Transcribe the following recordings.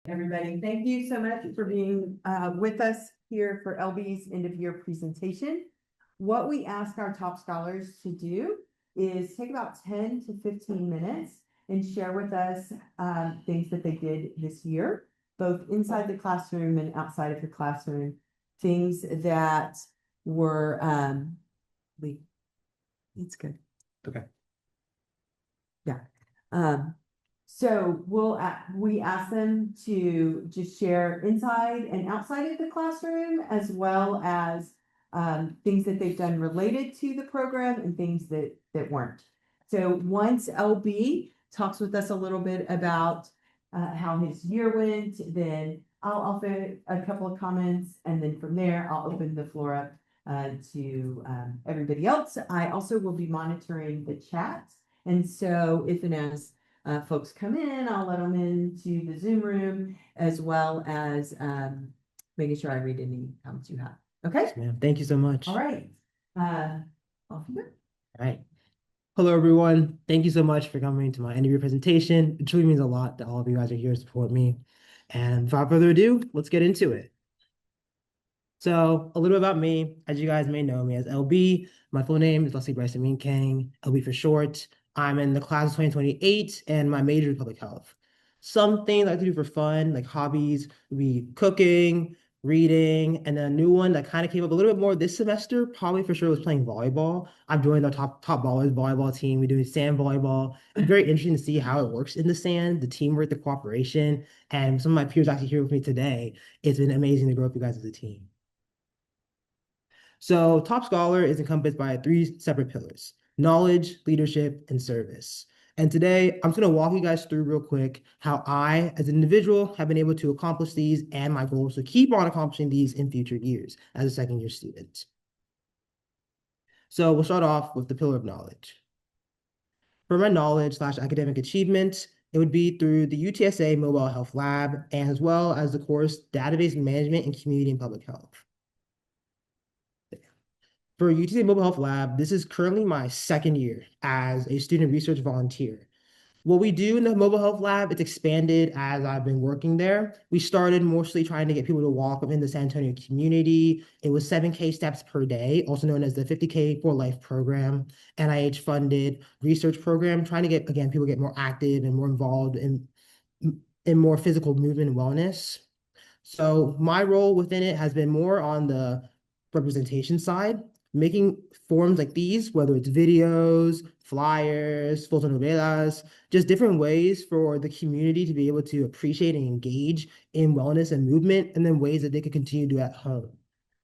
Everybody, thank you so much for being with us here for LB's end of year presentation. What we ask our top scholars to do is take about 10 to 15 minutes and share with us things that they did this year, both inside the classroom and outside of the classroom, things that were, it's good. Okay. Yeah. So we ask them to just share inside and outside of the classroom, as well as things that they've done related to the program and things that weren't. So once LB talks with us a little bit about how his year went, then I'll offer a couple of comments, and then from there I'll open the floor up to everybody else. I also will be monitoring the chat, and so if and as folks come in, I'll let them into the Zoom room, as well as making sure I read any comments you have. Okay? Yes, ma'am. Thank you so much. All right. Off you go. All right. Hello, everyone. Thank you so much for coming to my end of year presentation. It truly means a lot that all of you guys are here to support me. And without further ado, let's get into it. So a little bit about me, as you guys may know me as LB. My full name is Leslie Brice Aminkeng, LB for short. I'm in the class of 2028, and my major is public health. Some things I like to do for fun, like hobbies, would be cooking, reading, and then a new one that kind of came up a little bit more this semester, probably for sure, was playing volleyball. I've joined the top ballers volleyball team. We do sand volleyball. It's very interesting to see how it works in the sand, the teamwork, the cooperation, and some of my peers actually here with me today. It's been amazing to grow up you guys as a team. So Top Scholar is encompassed by three separate pillars: knowledge, leadership, and service. And today, I'm just going to walk you guys through real quick how I, as an individual, have been able to accomplish these and my goals to keep on accomplishing these in future years as a second-year student. So we'll start off with the pillar of knowledge. For my knowledge/academic achievement, it would be through the UTSA Mobile Health Lab, and as well as the course Database Management in Community and Public Health. For UTSA Mobile Health Lab, this is currently my second year as a student research volunteer. What we do in the Mobile Health Lab, it's expanded as I've been working there. We started mostly trying to get people to walk within the San Antonio community. It was 7K steps per day, also known as the 50K for Life program, NIH-funded research program, trying to get, again, people get more active and more involved in more physical movement and wellness. So my role within it has been more on the representation side, making forms like these, whether it's videos, flyers, fotonovelas, just different ways for the community to be able to appreciate and engage in wellness and movement, and then ways that they could continue to do at home.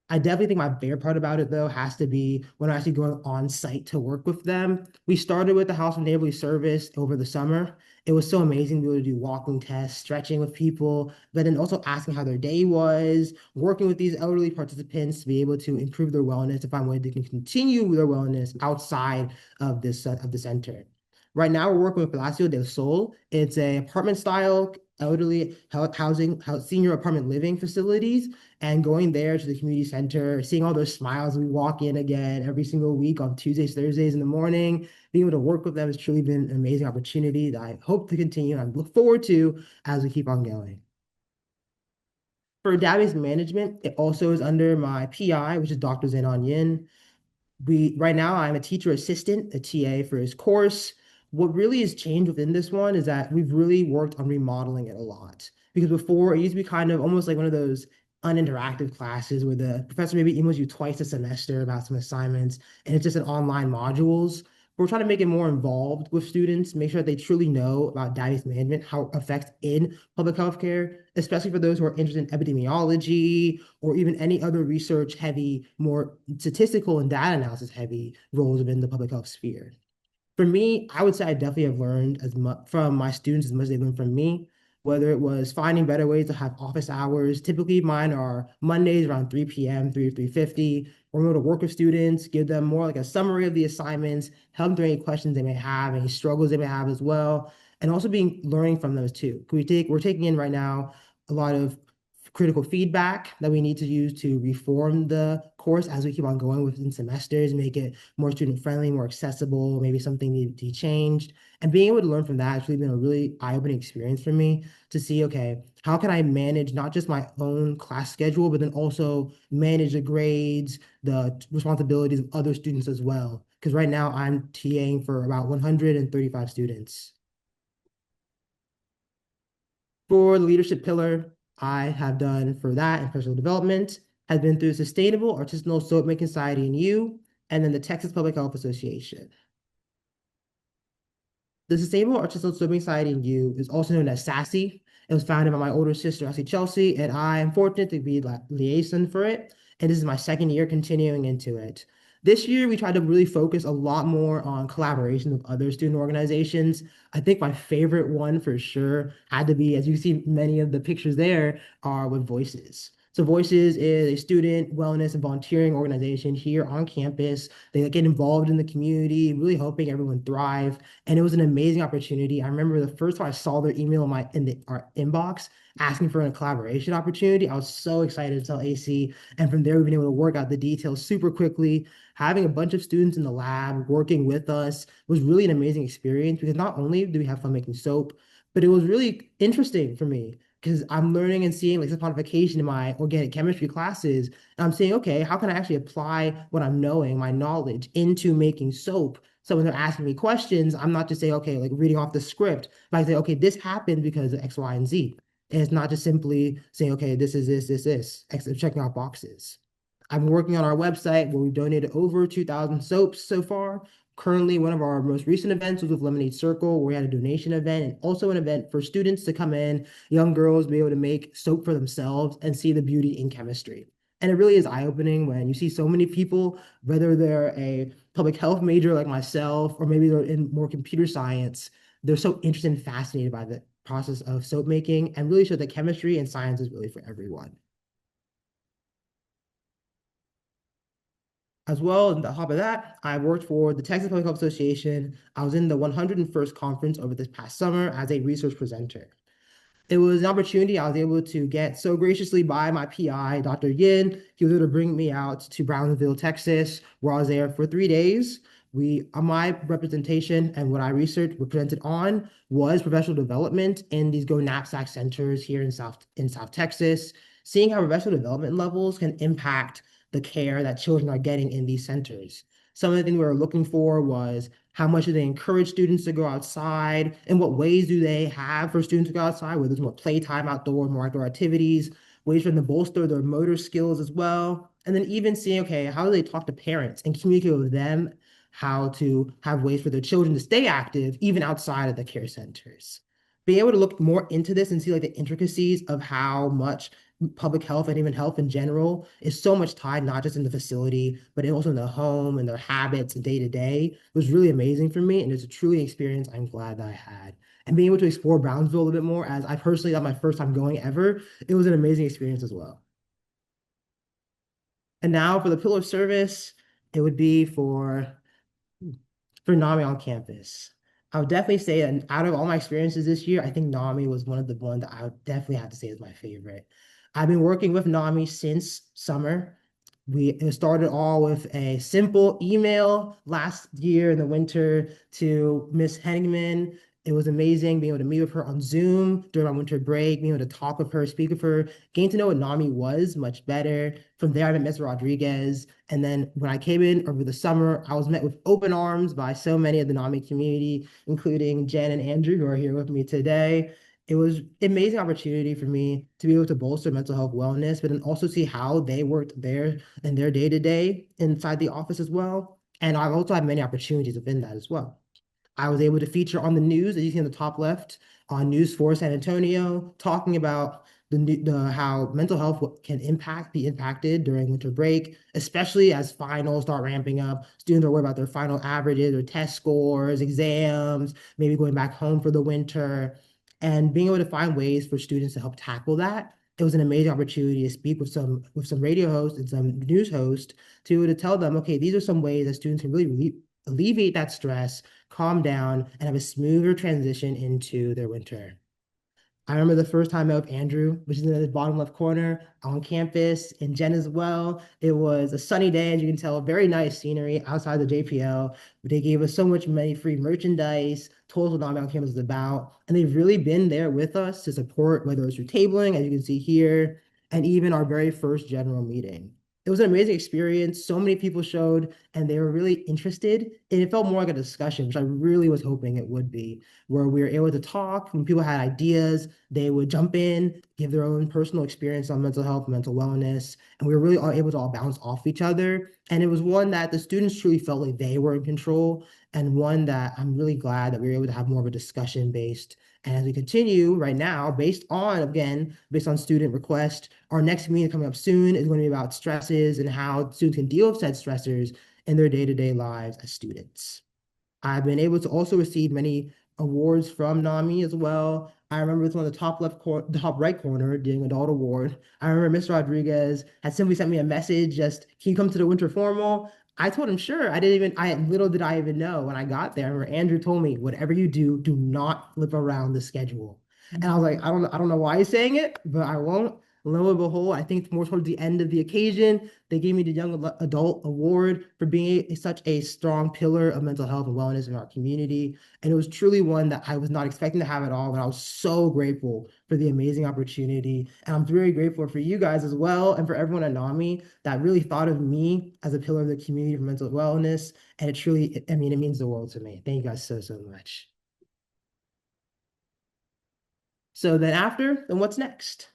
I definitely think my favorite part about it, though, has to be when I'm actually going on site to work with them. We started with the House of Neighborly Service over the summer. It was so amazing to be able to do walking tests, stretching with people, but then also asking how their day was, working with these elderly participants to be able to improve their wellness, to find ways they can continue their wellness outside of this of the center. Right now, we're working with Palacio del Sol. It's a apartment style elderly senior apartment living facilities, and going there to the community center, seeing all those smiles we walk in again every single week on Tuesdays, Thursdays in the morning, being able to work with them has truly been an amazing opportunity that I hope to continue and look forward to as we keep on going. For database management, it also is under my PI, which is Dr. Zenon Yin. Right now I'm a teacher assistant, a TA for his course. What really has changed within this one is that we've really worked on remodeling it a lot. Because before, it used to be kind of almost like one of those uninteractive classes where the professor maybe emails you twice a semester about some assignments, and it's just an online modules. We're trying to make it more involved with students, make sure that they truly know about database management, how it affects in public health care, especially for those who are interested in epidemiology or even any other research heavy, more statistical and data analysis heavy roles within the public health sphere. For me, I would say I definitely have learned as much from my students as much as they learned from me, whether it was finding better ways to have office hours. Typically, mine are Mondays around 3 p.m., 3 or 3:50. We're able to work with students, give them more like a summary of the assignments, help them through any questions they may have, any struggles they may have as well, and also learning from those too. We're taking in right now a lot of critical feedback that we need to use to reform the course as we keep on going within semesters, make it more student friendly, more accessible, maybe something needed to be changed. And being able to learn from that has really been a really eye-opening experience for me to see, okay, how can I manage not just my own class schedule, but then also manage the grades, the responsibilities of other students as well. Because right now I'm TAing for about 135 students. For the leadership pillar, I have done for that and personal development, has been through Sustainable Artisanal Soap Making Society and You, and then the Texas Public Health Association. The Sustainable Artisanal Swimming Society in U is also known as SASSY. It was founded by my older sister, Elsie Chelsea, and I am fortunate to be the liaison for it. And this is my second year continuing into it. This year, we tried to really focus a lot more on collaboration with other student organizations. I think my favorite one for sure had to be, as you see many of the pictures there, are with Voices. So Voices is a student wellness and volunteering organization here on campus. They get involved in the community, really helping everyone thrive. And it was an amazing opportunity. I remember the first time I saw their email in our inbox asking for a collaboration opportunity. I was so excited to tell AC. And from there, we've been able to work out the details super quickly. Having a bunch of students in the lab working with us was really an amazing experience because not only do we have fun making soap, but it was really interesting for me because I'm learning and seeing like saponification in my organic chemistry classes. And I'm saying, okay, how can I actually apply what I'm knowing, my knowledge, into making soap? So when they're asking me questions, I'm not just saying, okay, like reading off the script, but I say, okay, this happened because of X, Y, and Z. And it's not just simply saying, okay, this is this, checking off boxes. I'm working on our website where we've donated over 2,000 soaps so far. Currently, one of our most recent events was with Lemonade Circle, where we had a donation event and also an event for students to come in, young girls be able to make soap for themselves and see the beauty in chemistry. And it really is eye-opening when you see so many people, whether they're a public health major like myself, or maybe they're in more computer science, they're so interested and fascinated by the process of soap making and really show that chemistry and science is really for everyone. As well, on top of that, I worked for the Texas Public Health Association. I was in the 101st conference over this past summer as a research presenter. It was an opportunity I was able to get so graciously by my PI, Dr. Yin. He was able to bring me out to Brownsville, Texas, where I was there for 3 days. My representation and what I researched were presented on was professional development in these Go Knapsack centers here in South Texas, seeing how professional development levels can impact the care that children are getting in these centers. Some of the things we were looking for was how much do they encourage students to go outside? In what ways do they have for students to go outside? Whether it's more playtime outdoor, more outdoor activities, ways for them to bolster their motor skills as well. And then even seeing, okay, how do they talk to parents and communicate with them how to have ways for their children to stay active even outside of the care centers. Being able to look more into this and see like the intricacies of how much public health and even health in general is so much tied not just in the facility, but also in the home and their habits and day to day was really amazing for me. And it's a truly experience I'm glad that I had. And being able to explore Brownsville a little bit more, as I personally, that my first time going ever, it was an amazing experience as well. And now for the pillar of service, it would be for NAMI on campus. I would definitely say that out of all my experiences this year, I think NAMI was one of the ones that I would definitely have to say is my favorite. I've been working with NAMI since summer. It started all with a simple email last year in the winter to Miss Henningman. It was amazing being able to meet with her on Zoom during my winter break, being able to talk with her, speak with her, getting to know what NAMI was much better. From there, I met Ms. Rodriguez. And then when I came in over the summer, I was met with open arms by so many of the NAMI community, including Jen and Andrew, who are here with me today. It was an amazing opportunity for me to be able to bolster mental health wellness, but then also see how they worked there in their day-to-day inside the office as well. And I've also had many opportunities within that as well. I was able to feature on the news, as you see on the top left, on News 4 San Antonio, talking about how mental health be impacted during winter break, especially as finals start ramping up. Students are worried about their final averages, their test scores, exams, maybe going back home for the winter, and being able to find ways for students to help tackle that. It was an amazing opportunity to speak with some radio hosts and some news hosts to tell them, okay, these are some ways that students can really alleviate that stress, calm down, and have a smoother transition into their winter. I remember the first time I met with Andrew, which is in the bottom left corner on campus, and Jen as well. It was a sunny day, as you can tell, very nice scenery outside the JPL. They gave us so much money, free merchandise, told us what non campus is about, and they've really been there with us to support, whether it's through tabling, as you can see here, and even our very first general meeting. It was an amazing experience. So many people showed, and they were really interested, and it felt more like a discussion, which I really was hoping it would be, where we were able to talk when people had ideas, they would jump in, give their own personal experience on mental health, mental wellness, and we were really all able to all bounce off each other. And it was one that the students truly felt like they were in control, and one that I'm really glad that we were able to have more of a discussion based. And as we continue right now, based on student request, our next meeting coming up soon is going to be about stresses and how students can deal with said stressors in their day-to-day lives as students. I've been able to also receive many awards from NAMI as well. I remember it's on the the top right corner, doing adult award. I remember Mr. Rodriguez had simply sent me a message, just, can you come to the winter formal? I told him, sure. Little did I even know when I got there. I remember Andrew told me, whatever you do, do not flip around the schedule. And I was like, I don't know why he's saying it, but I won't. Lo and behold, I think more towards the end of the occasion, they gave me the Young Adult Award for being such a strong pillar of mental health and wellness in our community. And it was truly one that I was not expecting to have at all. And I was so grateful for the amazing opportunity. And I'm very grateful for you guys as well, and for everyone at NAMI that really thought of me as a pillar of the community for mental wellness. And it truly, I mean, it means the world to me. Thank you guys so, so much. So then what's next?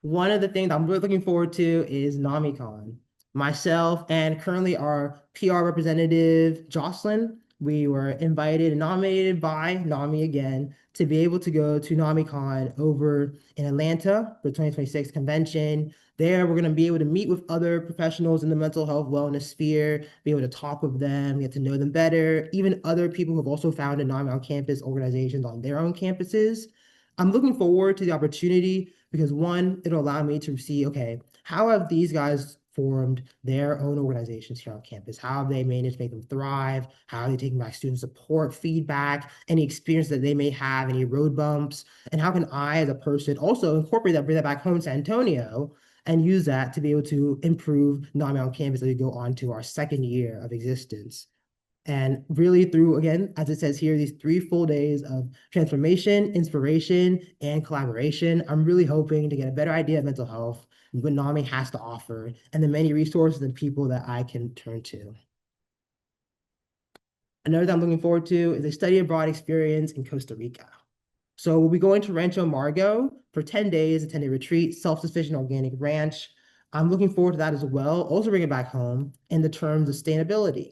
One of the things I'm really looking forward to is NamiCon. Myself and currently our PR representative, Jocelyn, we were invited and nominated by NAMI again to be able to go to NamiCon over in Atlanta for the 2026 convention. There, we're going to be able to meet with other professionals in the mental health wellness sphere, be able to talk with them, get to know them better, even other people who have also founded NAMI on campus organizations on their own campuses. I'm looking forward to the opportunity because one, it'll allow me to see, okay, how have these guys formed their own organizations here on campus? How have they managed to make them thrive? How are they taking back student support, feedback, any experience that they may have, any road bumps? And how can I, as a person, also incorporate that, bring that back home to San Antonio and use that to be able to improve NAMI on campus as we go on to our second year of existence? And really through, again, as it says here, these 3 full days of transformation, inspiration, and collaboration, I'm really hoping to get a better idea of mental health, what NAMI has to offer, and the many resources and people that I can turn to. Another thing I'm looking forward to is a study abroad experience in Costa Rica. So we'll be going to Rancho Margo for 10 days, a 10-day retreat, self-sufficient organic ranch. I'm looking forward to that as well. Also bring it back home in the terms of sustainability.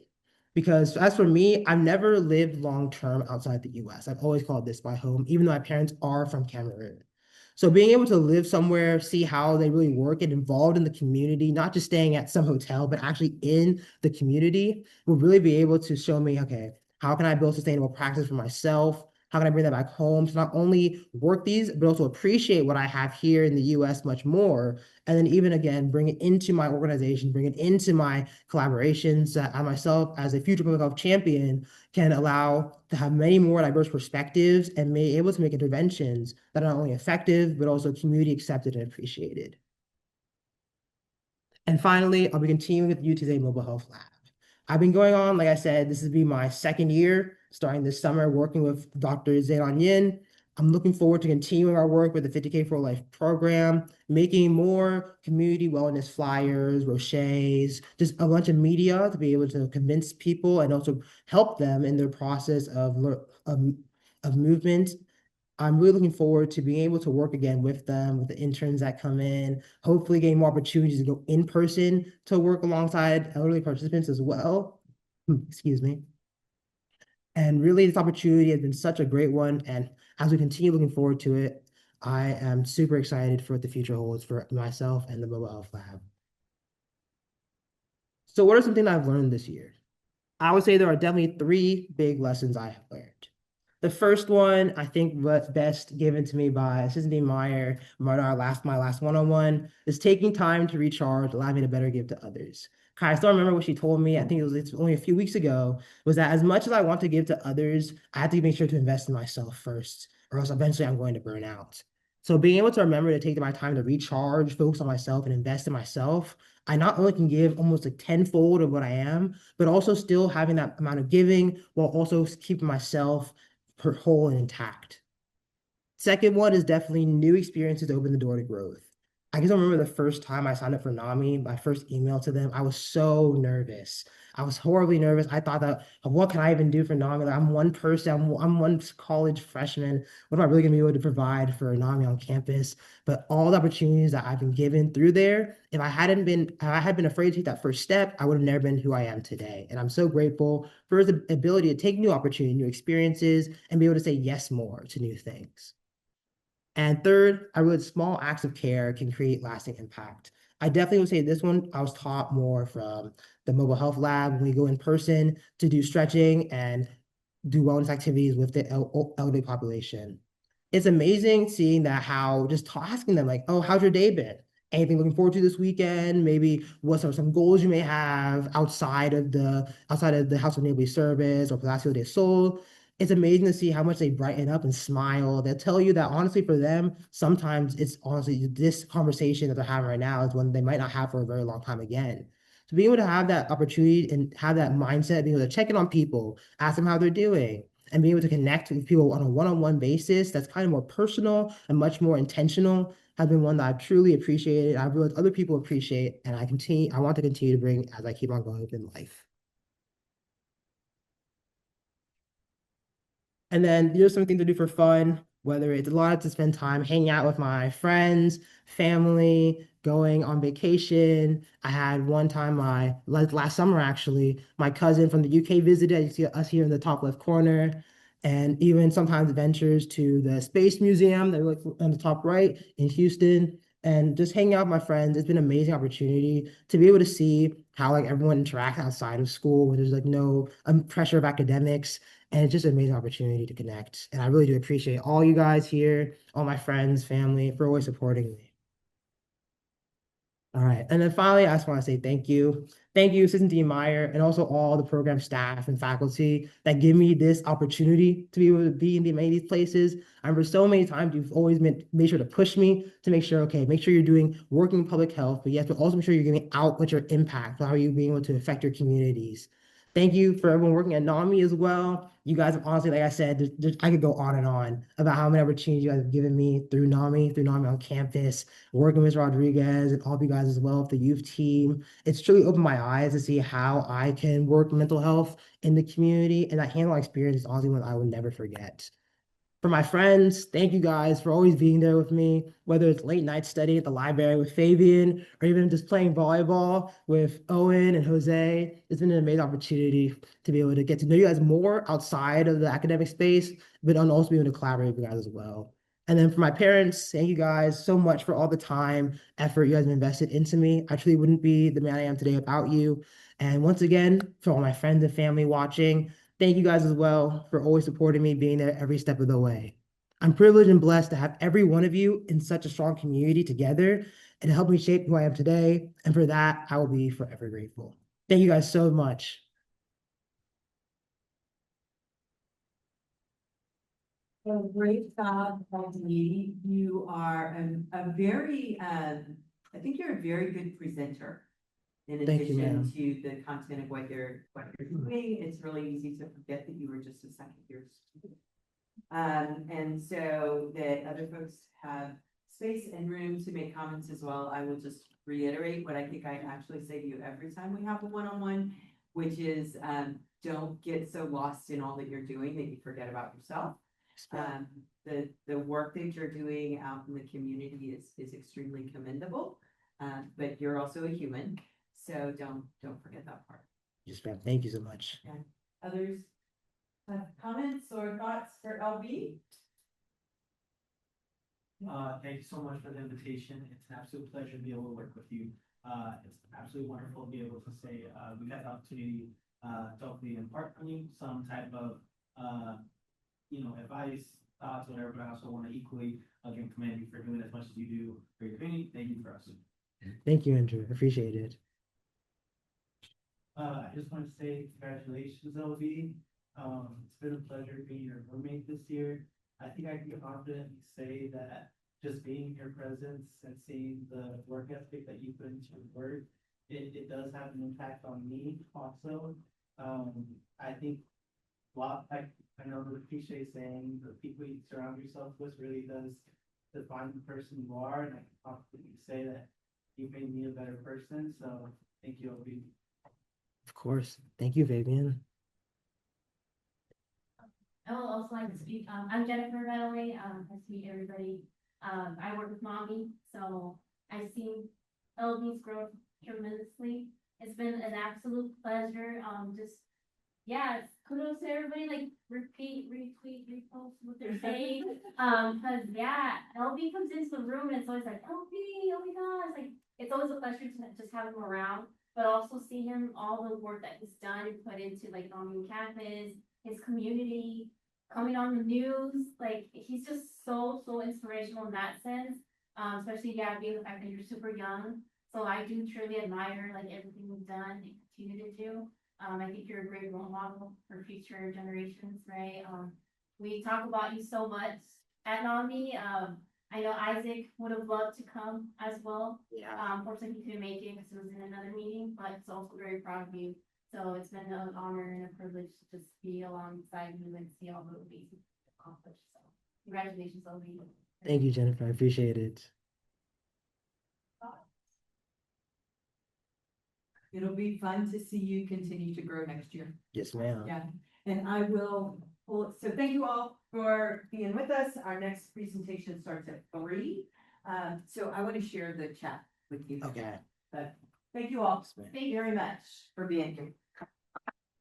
Because as for me, I've never lived long-term outside the US. I've always called this my home, even though my parents are from Cameroon. So being able to live somewhere, see how they really work and involved in the community, not just staying at some hotel, but actually in the community, will really be able to show me, okay, how can I build sustainable practice for myself? How can I bring that back home to not only work these, but also appreciate what I have here in the US much more? And then even again, bring it into my organization, bring it into my collaborations that I myself, as a future public health champion, can allow to have many more diverse perspectives and be able to make interventions that are not only effective, but also community accepted and appreciated. And finally, I'll be continuing with UTSA Mobile Health Lab. I've been going on, like I said, this will be my second year, starting this summer, working with Dr. Zailan Yin. I'm looking forward to continuing our work with the 50K for Life program, making more community wellness flyers, brochures, just a bunch of media to be able to convince people and also help them in their process of movement. I'm really looking forward to being able to work again with them, with the interns that come in, hopefully getting more opportunities to go in person to work alongside elderly participants as well. Excuse me. And really, this opportunity has been such a great one. And as we continue looking forward to it, I am super excited for what the future holds for myself and the Mobile Health Lab. So, what are some things I've learned this year? I would say there are definitely 3 big lessons I have learned. The first one, I think what's best given to me by Assistant Dean Meyer, my last one-on-one, is taking time to recharge, allow me to better give to others. I still remember what she told me. I think it's only a few weeks ago, was that as much as I want to give to others, I have to make sure to invest in myself first, or else eventually I'm going to burn out. So being able to remember to take my time to recharge, focus on myself, and invest in myself, I not only can give almost like tenfold of what I am, but also still having that amount of giving while also keeping myself whole and intact. Second one is definitely new experiences open the door to growth. I can remember the first time I signed up for NAMI, my first email to them, I was so nervous. I was horribly nervous. I thought that, what can I even do for NAMI? Like, I'm one person, I'm one college freshman. What am I really gonna be able to provide for NAMI on campus? But all the opportunities that I've been given through there, if I had been afraid to take that first step, I would have never been who I am today. And I'm so grateful for the ability to take new opportunities, new experiences, and be able to say yes more to new things. And third, I realized small acts of care can create lasting impact. I definitely would say this one, I was taught more from the mobile health lab when we go in person to do stretching and do wellness activities with the elderly population. It's amazing seeing that how just asking them like, oh, how's your day been? Anything looking forward to this weekend? Maybe what are some goals you may have outside of the House of Neighborly Service or Palacio de Sol? It's amazing to see how much they brighten up and smile. They'll tell you that honestly for them, sometimes it's honestly this conversation that they're having right now is one they might not have for a very long time again. So being able to have that opportunity and have that mindset, being able to check in on people, ask them how they're doing, and being able to connect with people on a one-on-one basis that's kind of more personal and much more intentional has been one that I've truly appreciated. I've realized other people appreciate, and I want to continue to bring as I keep on going in life. And then there's something to do for fun, whether it's a lot to spend time hanging out with my friends, family, going on vacation. I had one time like last summer actually, my cousin from the UK visited. You see us here in the top left corner. And even sometimes ventures to the Space Museum that like on the top right in Houston. And just hanging out with my friends. It's been an amazing opportunity to be able to see how like everyone interacts outside of school when there's like no pressure of academics, and it's just an amazing opportunity to connect. And I really do appreciate all you guys here, all my friends, family, for always supporting me. All right. And then finally, I just want to say thank you. Thank you, Assistant Dean Meyer, and also all the program staff and faculty that give me this opportunity to be able to be in many of these places. I remember so many times you've always made sure to push me to make sure, okay, make sure you're doing working in public health, but you have to also make sure you're giving out what your impact, how are you being able to affect your communities. Thank you for everyone working at NAMI as well. You guys have honestly, like I said, I could go on and on about how many opportunities you guys have given me through NAMI on campus, working with Ms. Rodriguez and all of you guys as well, the youth team. It's truly opened my eyes to see how I can work mental health in the community. And that hands-on experience is honestly one I will never forget. For my friends, thank you guys for always being there with me, whether it's late night studying at the library with Fabian or even just playing volleyball with Owen and Jose. It's been an amazing opportunity to be able to get to know you guys more outside of the academic space, but also be able to collaborate with you guys as well. And then for my parents, thank you guys so much for all the time, effort you guys have invested into me. I truly wouldn't be the man I am today without you. And once again, for all my friends and family watching, thank you guys as well for always supporting me, being there every step of the way. I'm privileged and blessed to have every one of you in such a strong community together and help me shape who I am today. And for that, I will be forever grateful. Thank you guys so much. Well, great job, LD. You are a very, I think you're a very good presenter. In Thank you, addition ma'am. to the content of what you're doing, it's really easy to forget that you were just a second year student. And so that other folks have space and room to make comments as well. I will just reiterate what I think I actually say to you every time we have a one-on-one, which is don't get so lost in all that you're doing that you forget about yourself. Um, the work that you're doing out in the community is extremely commendable, but you're also a human, so don't forget that part. Yes, ma'am. Thank you so much. Okay. Others have comments or thoughts for LB? Thank you so much for the invitation. It's an absolute pleasure to be able to work with you. It's absolutely wonderful to be able to say we've had the opportunity to hopefully impart on you some type of advice, thoughts, whatever. But I also want to equally again commend you for doing as much as you do for your community. Thank you for us. Thank you, Andrew. Appreciate it. I just want to say congratulations, LB. It's been a pleasure being your roommate this year. I think I can confidently say that just being in your presence and seeing the work ethic that you put into your work, it does have an impact on me also. I think I know the cliche saying, the people you surround yourself with really does define the person you are, and I can confidently say that you made me a better person. So thank you, LB. Of course. Thank you, Fabian. I would also like to speak. I'm Jennifer, by the way. Nice to meet everybody. I work with mommy, so I've seen LB's growth tremendously. It's been an absolute pleasure. Yeah, kudos to everybody. Like repeat, retweet, repost what they're saying. Cause yeah, LB comes into the room and it's always like LB. Oh my gosh, like it's always a pleasure to just have him around, but also see him all the work that he's done and put into like on campus, his community, coming on the news. Like he's just so inspirational in that sense. Especially yeah, being the fact that you're super young. So I do truly admire like everything you've done and continue to do. I think you're a great role model for future generations, right? We talk about you so much at NAMI. I know Isaac would have loved to come as well. Yeah. Unfortunately, he couldn't make it because he was in another meeting, but it's also very proud of you. So it's been an honor and a privilege to just be alongside you and see all the ways you've accomplished. So congratulations, Obi. Thank you, Jennifer. I appreciate it. It'll be fun to see you continue to grow next year. Yes, ma'am. Yeah, and I will, well, so thank you all for being with us. Our next presentation starts at 3. So I want to share the chat with you. Okay. But thank you all Yes, ma'am. very much for being here.